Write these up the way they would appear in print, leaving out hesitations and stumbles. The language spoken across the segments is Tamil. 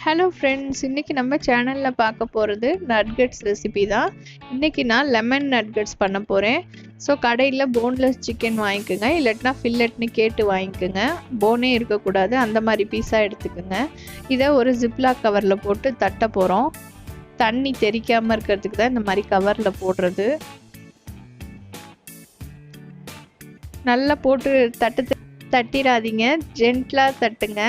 ஹலோ ஃப்ரெண்ட்ஸ், இன்றைக்கி நம்ம சேனலில் பார்க்க போகிறது நட்கட்ஸ் ரெசிபி தான். இன்றைக்கி நான் லெமன் நட்கட்ஸ் பண்ண போகிறேன். ஸோ கடையில் போன்லெஸ் சிக்கன் வாங்கிக்கோங்க, இல்லாட்டினா ஃபில்லட்னு கேட்டு வாங்கிக்கோங்க. போனே இருக்கக்கூடாது, அந்த மாதிரி பீஸாக எடுத்துக்கோங்க. இதை ஒரு ஜிப்லாக் கவரில் போட்டு தட்ட போகிறோம். தண்ணி தெறிக்காமல் இருக்கிறதுக்கு தான் இந்த மாதிரி கவரில் போடுறது. நல்லா போட்டு தட்டிடாதீங்க, ஜென்ட்லாக தட்டுங்க.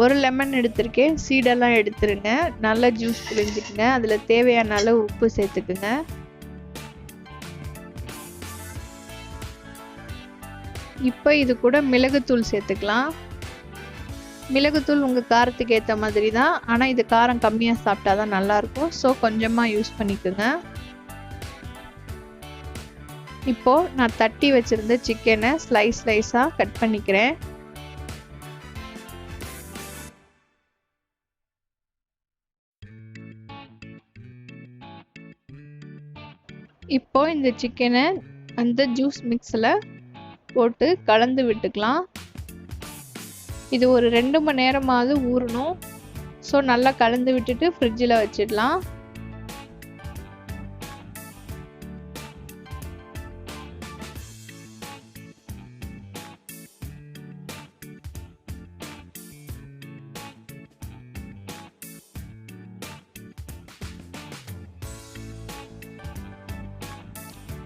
ஒரு லெமன் எடுத்திருக்கேன், சீடெல்லாம் எடுத்துருங்க. நல்லா ஜூஸ் புழிஞ்சுக்குங்க. அதில் தேவையான அளவு உப்பு சேர்த்துக்குங்க. இப்போ இது கூட மிளகுத்தூள் சேர்த்துக்கலாம். மிளகுத்தூள் உங்கள் காரத்துக்கு ஏற்ற மாதிரி தான், ஆனால் இது காரம் கம்மியாக சாப்பிட்டா தான் நல்லாயிருக்கும். ஸோ கொஞ்சமாக யூஸ் பண்ணிக்கோங்க. இப்போது நான் தட்டி வச்சுருந்த சிக்கனை ஸ்லைஸாக கட் பண்ணிக்கிறேன். இப்போ இந்த சிக்கனை அந்த ஜூஸ் மிக்ஸில் போட்டு கலந்து விட்டுக்கலாம். இது ஒரு 2 மணி நேரமாவது ஊறணும். ஸோ நல்லா கலந்து விட்டுட்டு ஃப்ரிட்ஜில் வச்சிடலாம்.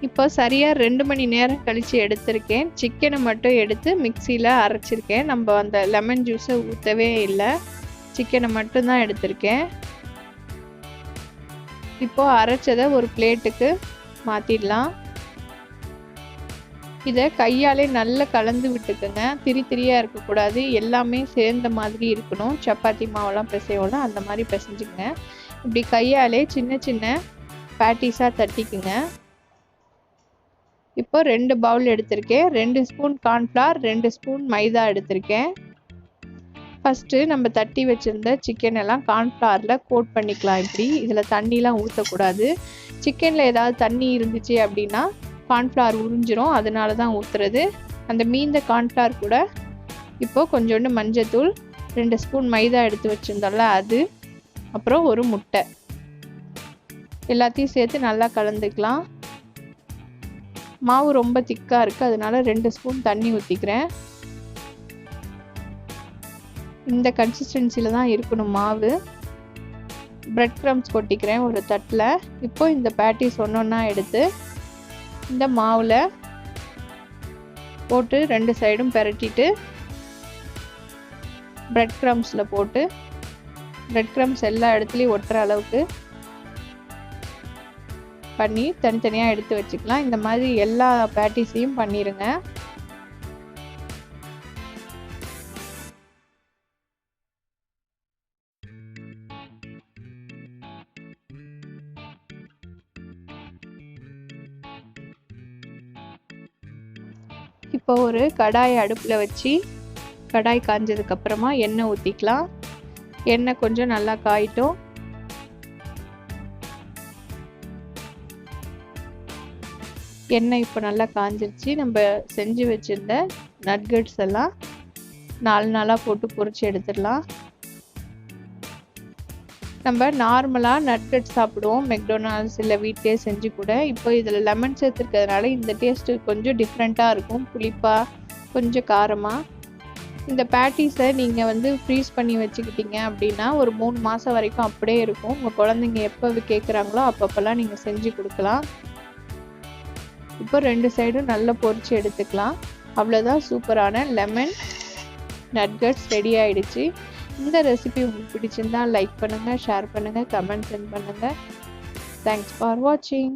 இப்போ சரியாக 2 மணி நேரம் கழித்து எடுத்திருக்கேன். சிக்கனை மட்டும் எடுத்து மிக்சியில் அரைச்சிருக்கேன். நம்ம அந்த லெமன் ஜூஸை ஊற்றவே இல்லை, சிக்கனை மட்டும்தான் எடுத்திருக்கேன். இப்போது அரைச்சதை ஒரு பிளேட்டுக்கு மாற்றிடலாம். இதை கையாலே நல்லா கலந்து விட்டுக்குங்க. திரியாக இருக்கக்கூடாது, எல்லாமே சேர்ந்த மாதிரி இருக்கணும். சப்பாத்தி மாவெல்லாம் பிசையோட அந்த மாதிரி பிசைஞ்சுக்குங்க. இப்படி கையாலே சின்ன சின்ன பேட்டிஸாக தட்டிக்குங்க. இப்போ 2 பவுல் எடுத்திருக்கேன். 2 ஸ்பூன் கார்ன்ஃப்ளவர், 2 ஸ்பூன் மைதா எடுத்திருக்கேன். ஃபஸ்ட்டு நம்ம தட்டி வச்சுருந்த சிக்கன் எல்லாம் கார்ன்ஃப்ளவரில் கோட் பண்ணிக்கலாம். இப்படி இதில் தண்ணிலாம் ஊற்றக்கூடாது. சிக்கனில் ஏதாவது தண்ணி இருந்துச்சு அப்படின்னா கார்ன்ஃப்ளவர் உறிஞ்சிரும், அதனால தான் ஊற்றுறது. அந்த மீந்த கார்ன்ஃப்ளவர் கூட இப்போது கொஞ்சோண்டு மஞ்சத்தூள், 2 ஸ்பூன் மைதா எடுத்து வச்சுருந்தோம்ல அது, அப்புறம் ஒரு முட்டை, எல்லாத்தையும் சேர்த்து நல்லா கலந்துக்கலாம். மாவு ரொம்ப திக்காக இருக்குது, அதனால 2 ஸ்பூன் தண்ணி ஊற்றிக்கிறேன். இந்த கன்சிஸ்டன்சியில் தான் இருக்கணும் மாவு. பிரெட் க்ரம்ஸ் கொட்டிக்கிறேன் ஒரு தட்டில். இப்போ இந்த பேட்டிஸ் ஒன்றொன்னா எடுத்து இந்த மாவில் போட்டு 2 சைடும் பெரட்டிட்டு பிரெட் க்ரம்ஸில் போட்டு பிரெட் க்ரம்ஸ் எல்லா இடத்துலையும் ஒட்டுற அளவுக்கு பண்ணி தனித்தனியாக எடுத்து வச்சுக்கலாம். இந்த மாதிரி எல்லா பேட்டிஸையும் பண்ணிடுங்க. இப்போ ஒரு கடாய் அடுப்பில் வச்சு கடாய் காஞ்சதுக்கப்புறமா எண்ணெய் ஊற்றிக்கலாம். எண்ணெய் கொஞ்சம் நல்லா காயிட்டும். எண்ணெய் இப்போ நல்லா காஞ்சிருச்சு. நம்ம செஞ்சு வச்சுருந்த நட்கட்ஸ் எல்லாம் 4 நாளாக போட்டு பொரிச்சு எடுத்துடலாம். நம்ம நார்மலாக நட்கட்ஸ் சாப்பிடுவோம் மெக்டொனால்ட்ஸ் இல்லை வீட்டிலே செஞ்சு கூட. இப்போ இதில் லெமன் சேர்த்துருக்கிறதுனால இந்த டேஸ்ட்டு கொஞ்சம் டிஃப்ரெண்ட்டாக இருக்கும், புளிப்பாக கொஞ்சம் காரமாக. இந்த பேட்டிஸை நீங்கள் ஃப்ரீஸ் பண்ணி வச்சுக்கிட்டீங்க அப்படின்னா ஒரு 3 மாதம் வரைக்கும் அப்படியே இருக்கும். உங்கள் குழந்தைங்க எப்போ கேட்குறாங்களோ அப்பப்போல்லாம் நீங்கள் செஞ்சு கொடுக்கலாம். இப்போ 2 சைடும் நல்லா பொரிச்சு எடுத்துக்கலாம். அவ்வளோதான், சூப்பரான லெமன் நட்கட்ஸ் ரெடி ஆகிடுச்சு. இந்த ரெசிபி உங்களுக்கு பிடிச்சிருந்தா லைக் பண்ணுங்கள், ஷேர் பண்ணுங்கள், கமெண்ட் சென்ட் பண்ணுங்கள். தேங்க்ஸ் ஃபார் வாட்சிங்.